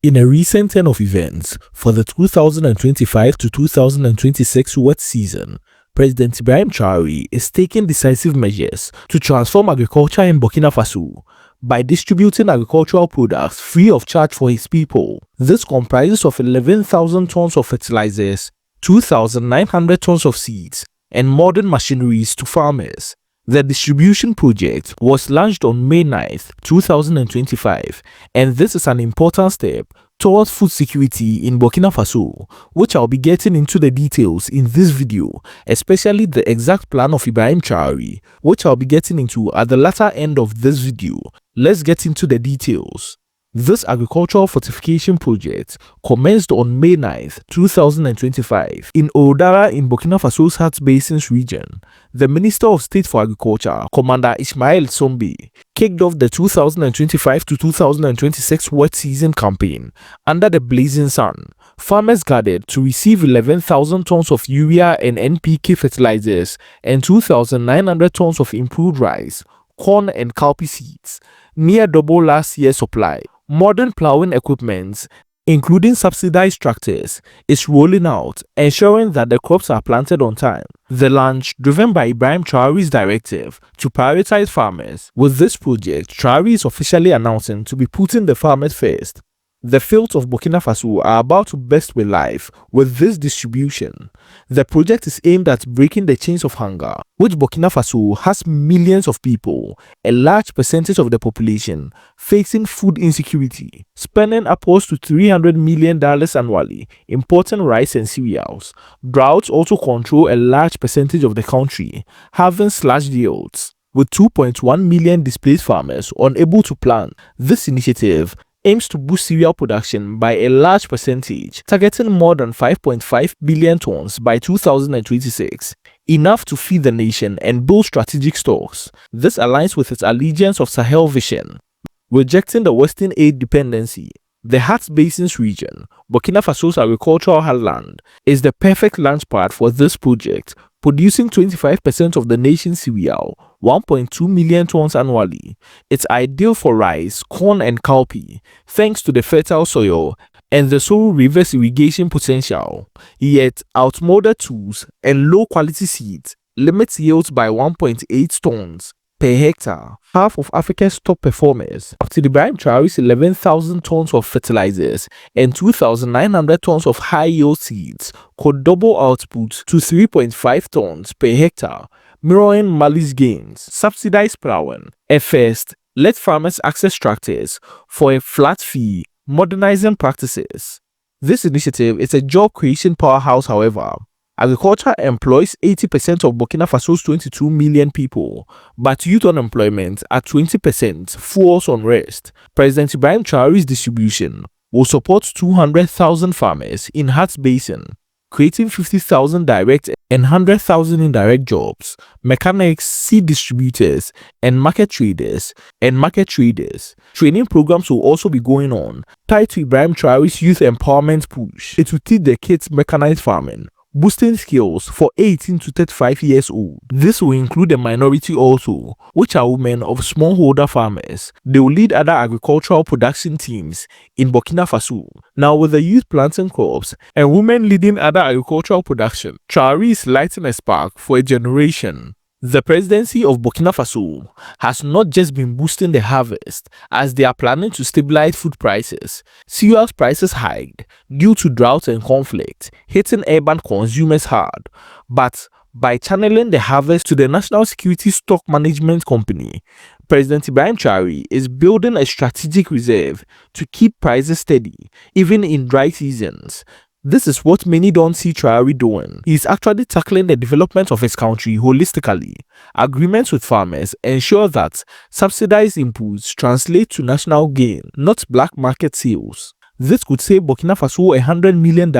In a recent turn of events for the 2025 to 2026 wet season, President Ibrahim Traore is taking decisive measures to transform agriculture in Burkina Faso by distributing agricultural products free of charge for his people. This comprises of 11,000 tons of fertilizers, 2,900 tons of seeds, and modern machineries to farmers. The distribution project was launched on May 9, 2025, and this is an important step towards food security in Burkina Faso, which I'll be getting into the details in this video, especially the exact plan of Ibrahim Traore, which I'll be getting into at the latter end of this video. Let's get into the details. This agricultural fortification project commenced on May 9, 2025 in Oudara in Burkina Faso's Heart Basins region. The Minister of State for Agriculture, Commander Ismail Sombe, kicked off the 2025 to 2026 wet season campaign under the blazing sun. Farmers gathered to receive 11,000 tons of urea and NPK fertilizers and 2,900 tons of improved rice, corn and cowpea seeds, near double last year's supply. Modern plowing equipment, including subsidized tractors, is rolling out, ensuring that the crops are planted on time. The launch, driven by Ibrahim Traore's directive to prioritize farmers. With this project, Traore is officially announcing to be putting the farmers first. The fields of Burkina Faso are about to burst with life with this distribution. The project is aimed at breaking the chains of hunger, which Burkina Faso has millions of people, a large percentage of the population, facing food insecurity, spending upwards to $300 million annually importing rice and cereals. Droughts also control a large percentage of the country, having slashed yields, with 2.1 million displaced farmers unable to plant. This initiative aims to boost cereal production by a large percentage, targeting more than 5.5 billion tons by 2026, enough to feed the nation and build strategic stocks. This aligns with its allegiance of Sahel vision, rejecting the Western aid dependency. The Heart Basins region, Burkina Faso's agricultural heartland, is the perfect launchpad for this project, producing 25% of the nation's cereal, 1.2 million tons annually. It's ideal for rice, corn and cowpea, thanks to the fertile soil and the Soro River's irrigation potential. Yet, outmoded tools and low-quality seeds limit yields by 1.8 tons per hectare. Half of Africa's top performers, after Ibrahim Traore's 11,000 tons of fertilizers and 2,900 tons of high-yield seeds, could double output to 3.5 tons per hectare, mirroring Mali's gains. Subsidized plowing. At first, let farmers access tractors for a flat fee, modernizing practices. This initiative is a job creation powerhouse, however. Agriculture employs 80% of Burkina Faso's 22 million people, but youth unemployment at 20% fuels unrest. President Ibrahim Traore's distribution will support 200,000 farmers in Heart Basin, creating 50,000 direct and 100,000 indirect jobs. Mechanics, seed distributors, and market traders. Training programs will also be going on, tied to Ibrahim Traore's youth empowerment push. It will teach the kids mechanized farming, boosting skills for 18 to 35 years old. This will include a minority also, which are women of smallholder farmers. They will lead other agricultural production teams in Burkina Faso. Now, with the youth planting crops and women leading other agricultural production, Traore is lighting a spark for a generation. The presidency of Burkina Faso has not just been boosting the harvest, as they are planning to stabilize food prices. Cereals prices hiked due to drought and conflict, hitting urban consumers hard. But by channeling the harvest to the National Security Stock Management Company, President Ibrahim Traore is building a strategic reserve to keep prices steady, even in dry seasons. This is what many don't see Traore doing. He is actually tackling the development of his country holistically. Agreements with farmers ensure that subsidized inputs translate to national gain, not black market sales. This could save Burkina Faso $100 million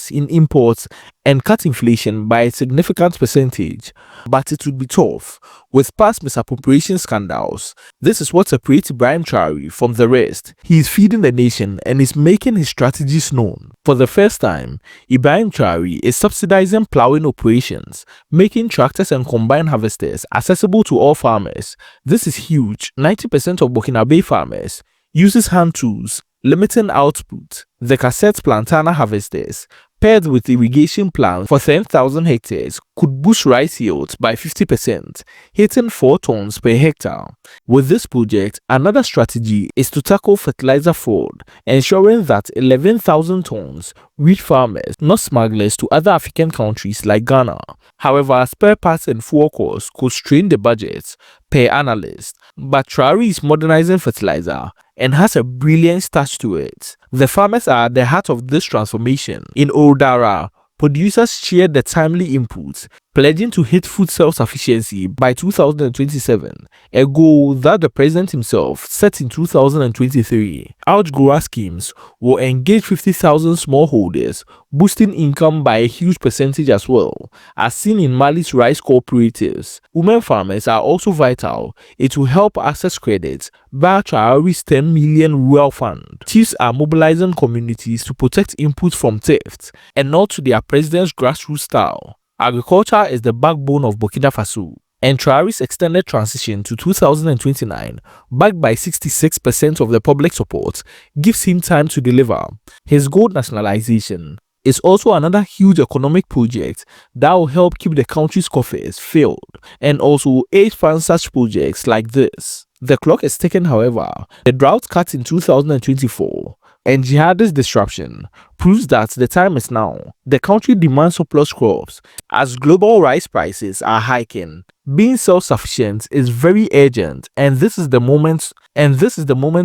in imports and cut inflation by a significant percentage. But it would be tough, with past misappropriation scandals. This is what separates Ibrahim Traore from the rest. He is feeding the nation and is making his strategies known. For the first time, Ibrahim Traore is subsidizing plowing operations, making tractors and combine harvesters accessible to all farmers. This is huge. 90% of Burkinabe farmers uses hand tools, limiting output. The cassette plantana harvesters, paired with irrigation plans for 10,000 hectares, could boost rice yields by 50%, hitting 4 tons per hectare. With this project, another strategy is to tackle fertilizer fraud, ensuring that 11,000 tons reach farmers, not smugglers, to other African countries like Ghana. However, spare parts and fuel costs could strain the budget, per analyst. But Traore is modernizing fertilizer and has a brilliant touch to it. The farmers are at the heart of this transformation. In Oudara, producers shared the timely inputs, pledging to hit food self-sufficiency by 2027, a goal that the president himself set in 2023. Outgrower schemes will engage 50,000 smallholders, boosting income by a huge percentage as well, as seen in Mali's rice cooperatives. Women farmers are also vital. It will help access credit via Traore's 10 million rural fund. Chiefs are mobilizing communities to protect inputs from theft, and not to their president's grassroots style. Agriculture is the backbone of Burkina Faso, and Traore's extended transition to 2029, backed by 66% of the public support, gives him time to deliver. His gold nationalization is also another huge economic project that will help keep the country's coffers filled and also aid fund such projects like this. The clock is ticking, however. The drought cut in 2024 and jihadist disruption proves that the time is now. The country demands surplus crops as global rice prices are hiking. Being self-sufficient is very urgent, and this is the moment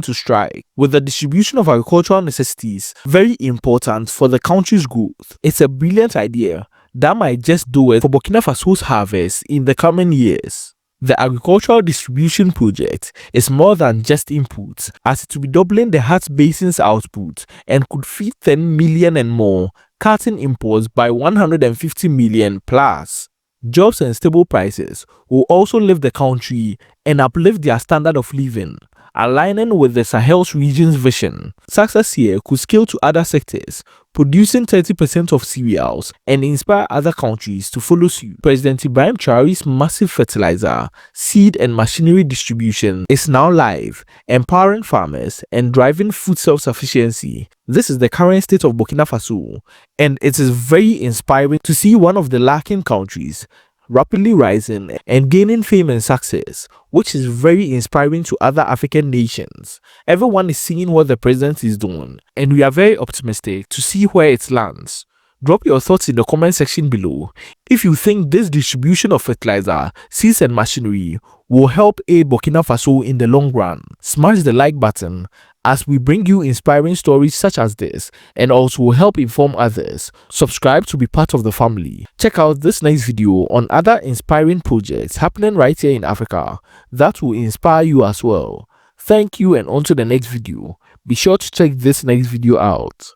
to strike. With the distribution of agricultural necessities very important for the country's growth, it's a brilliant idea that might just do it for Burkina Faso's harvest in the coming years. The agricultural distribution project is more than just inputs, as it will be doubling the Heart Basin's output and could feed 10 million and more, cutting imports by 150 million plus. Jobs and stable prices will also lift the country and uplift their standard of living, aligning with the Sahel's region's vision. Success here could scale to other sectors, producing 30% of cereals and inspire other countries to follow suit. President Ibrahim Traore's massive fertilizer, seed and machinery distribution is now live, empowering farmers and driving food self-sufficiency. This is the current state of Burkina Faso, and it is very inspiring to see one of the lacking countries rapidly rising and gaining fame and success, which is very inspiring to other African nations. Everyone is seeing what the president is doing, and we are very optimistic to see where it lands. Drop your thoughts in the comment section below. If you think this distribution of fertilizer, seeds and machinery will help aid Burkina Faso in the long run, smash the like button as we bring you inspiring stories such as this and also help inform others. Subscribe to be part of the family. Check out this next video on other inspiring projects happening right here in Africa that will inspire you as well. Thank you, and on to the next video. Be sure to check this next video out.